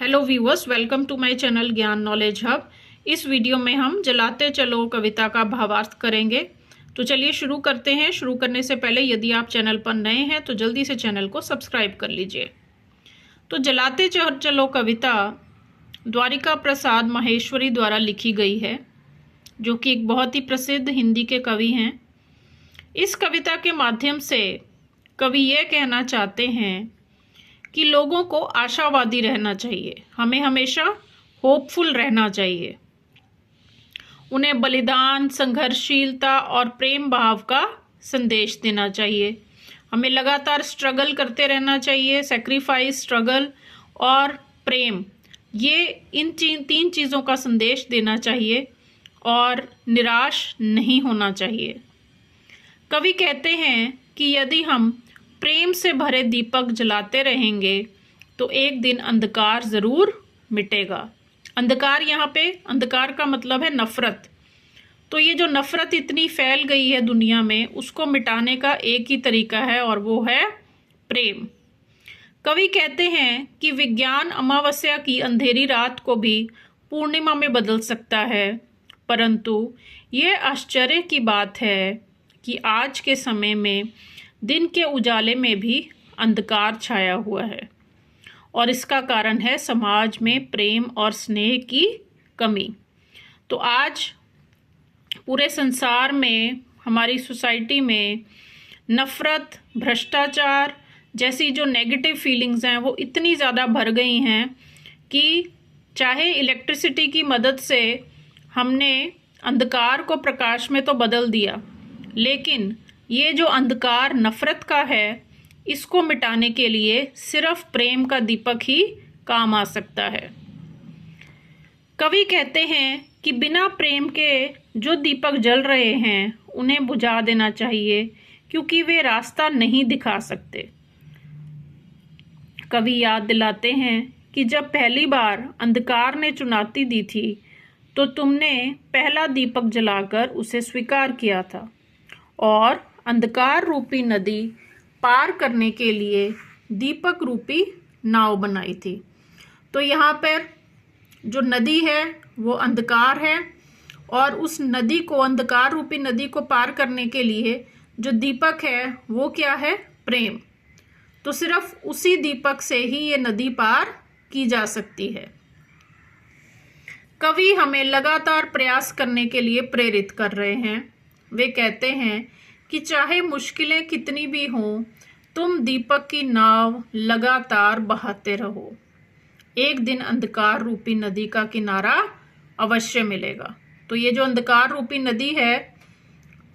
Hello viewers, welcome to my channel Gyan knowledge hub. इस video में हम जलाते चलो कविता का भावार्थ करेंगे। तो चलिए शुरू करते हैं। शुरू करने से पहले यदि आप चैनल पर नए हैं तो जल्दी से चैनल को सब्सक्राइब कर लीजिए। तो जलाते चलो कविता द्वारिका प्रसाद माहेश्वरी द्वारा लिखी गई है, जो कि एक बहुत ही प्रसिद्ध हिंदी के कवि हैं। इस कविता के माध्यम से कवि ये कहना चाहते हैं कि लोगों को आशावादी रहना चाहिए, हमें हमेशा होपफुल रहना चाहिए। उन्हें बलिदान, संघर्षशीलता और प्रेम भाव का संदेश देना चाहिए। हमें लगातार स्ट्रगल करते रहना चाहिए। सेक्रीफाइस, स्ट्रगल और प्रेम, ये इन तीन चीज़ों का संदेश देना चाहिए और निराश नहीं होना चाहिए। कवि कहते हैं कि यदि हम प्रेम से भरे दीपक जलाते रहेंगे तो एक दिन अंधकार ज़रूर मिटेगा। अंधकार, यहाँ पे अंधकार का मतलब है नफ़रत। तो ये जो नफ़रत इतनी फैल गई है दुनिया में, उसको मिटाने का एक ही तरीका है और वो है प्रेम। कवि कहते हैं कि विज्ञान अमावस्या की अंधेरी रात को भी पूर्णिमा में बदल सकता है, परंतु ये आश्चर्य की बात है कि आज के समय में दिन के उजाले में भी अंधकार छाया हुआ है और इसका कारण है समाज में प्रेम और स्नेह की कमी। तो आज पूरे संसार में, हमारी सोसाइटी में नफ़रत, भ्रष्टाचार जैसी जो नेगेटिव फीलिंग्स हैं वो इतनी ज़्यादा भर गई हैं कि चाहे इलेक्ट्रिसिटी की मदद से हमने अंधकार को प्रकाश में तो बदल दिया, लेकिन ये जो अंधकार नफ़रत का है, इसको मिटाने के लिए सिर्फ प्रेम का दीपक ही काम आ सकता है। कवि कहते हैं कि बिना प्रेम के जो दीपक जल रहे हैं उन्हें बुझा देना चाहिए, क्योंकि वे रास्ता नहीं दिखा सकते। कवि याद दिलाते हैं कि जब पहली बार अंधकार ने चुनौती दी थी तो तुमने पहला दीपक जलाकर उसे स्वीकार किया था और अंधकार रूपी नदी पार करने के लिए दीपक रूपी नाव बनाई थी। तो यहाँ पर जो नदी है वो अंधकार है और उस नदी को, अंधकार रूपी नदी को पार करने के लिए जो दीपक है वो क्या है? प्रेम। तो सिर्फ उसी दीपक से ही ये नदी पार की जा सकती है। कवि हमें लगातार प्रयास करने के लिए प्रेरित कर रहे हैं। वे कहते हैं कि चाहे मुश्किलें कितनी भी हों, तुम दीपक की नाव लगातार बहाते रहो। एक दिन अंधकार रूपी नदी का किनारा अवश्य मिलेगा। तो ये जो अंधकार रूपी नदी है,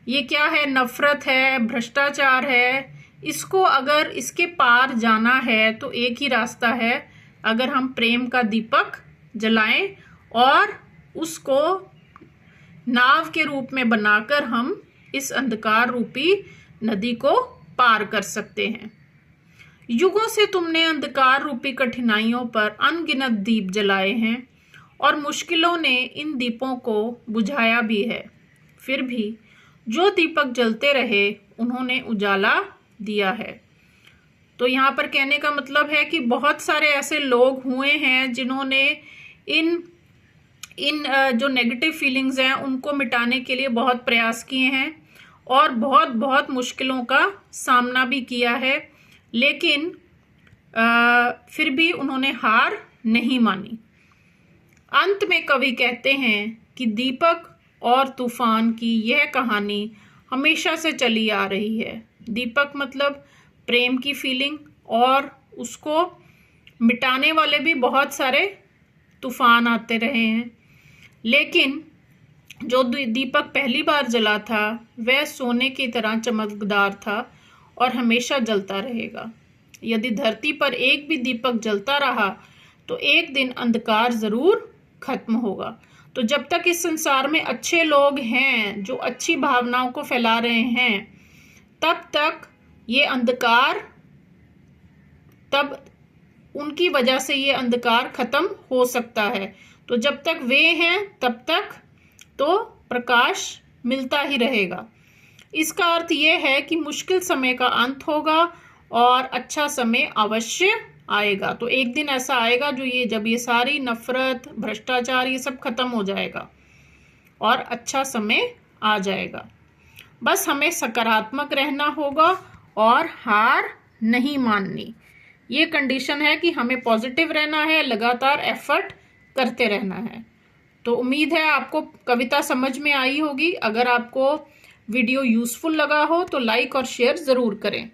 ये क्या है? नफ़रत है, भ्रष्टाचार है। इसको अगर इसके पार जाना है तो एक ही रास्ता है, अगर हम प्रेम का दीपक जलाएं और उसको नाव के रूप में बनाकर हम इस अंधकार रूपी नदी को पार कर सकते हैं। युगों से तुमने अंधकार रूपी कठिनाइयों पर अनगिनत दीप जलाए हैं और मुश्किलों ने इन दीपों को बुझाया भी है। फिर भी जो दीपक जलते रहे उन्होंने उजाला दिया है। तो यहाँ पर कहने का मतलब है कि बहुत सारे ऐसे लोग हुए हैं जिन्होंने इन जो नेगेटिव फीलिंग्स हैं उनको मिटाने के लिए बहुत प्रयास किए हैं और बहुत बहुत मुश्किलों का सामना भी किया है, लेकिन फिर भी उन्होंने हार नहीं मानी। अंत में कवि कहते हैं कि दीपक और तूफान की यह कहानी हमेशा से चली आ रही है। दीपक मतलब प्रेम की फीलिंग, और उसको मिटाने वाले भी बहुत सारे तूफान आते रहे हैं, लेकिन जो दीपक पहली बार जला था वह सोने की तरह चमकदार था और हमेशा जलता रहेगा। यदि धरती पर एक भी दीपक जलता रहा तो एक दिन अंधकार ज़रूर खत्म होगा। तो जब तक इस संसार में अच्छे लोग हैं जो अच्छी भावनाओं को फैला रहे हैं, तब तक ये अंधकार, तब उनकी वजह से ये अंधकार खत्म हो सकता है। तो जब तक वे हैं तब तक तो प्रकाश मिलता ही रहेगा। इसका अर्थ यह है कि मुश्किल समय का अंत होगा और अच्छा समय अवश्य आएगा। तो एक दिन ऐसा आएगा जब ये सारी नफरत, भ्रष्टाचार, ये सब खत्म हो जाएगा और अच्छा समय आ जाएगा। बस हमें सकारात्मक रहना होगा और हार नहीं माननी। ये कंडीशन है कि हमें पॉजिटिव रहना है, लगातार एफर्ट करते रहना है। तो उम्मीद है आपको कविता समझ में आई होगी। अगर आपको वीडियो यूजफुल लगा हो तो लाइक और शेयर ज़रूर करें।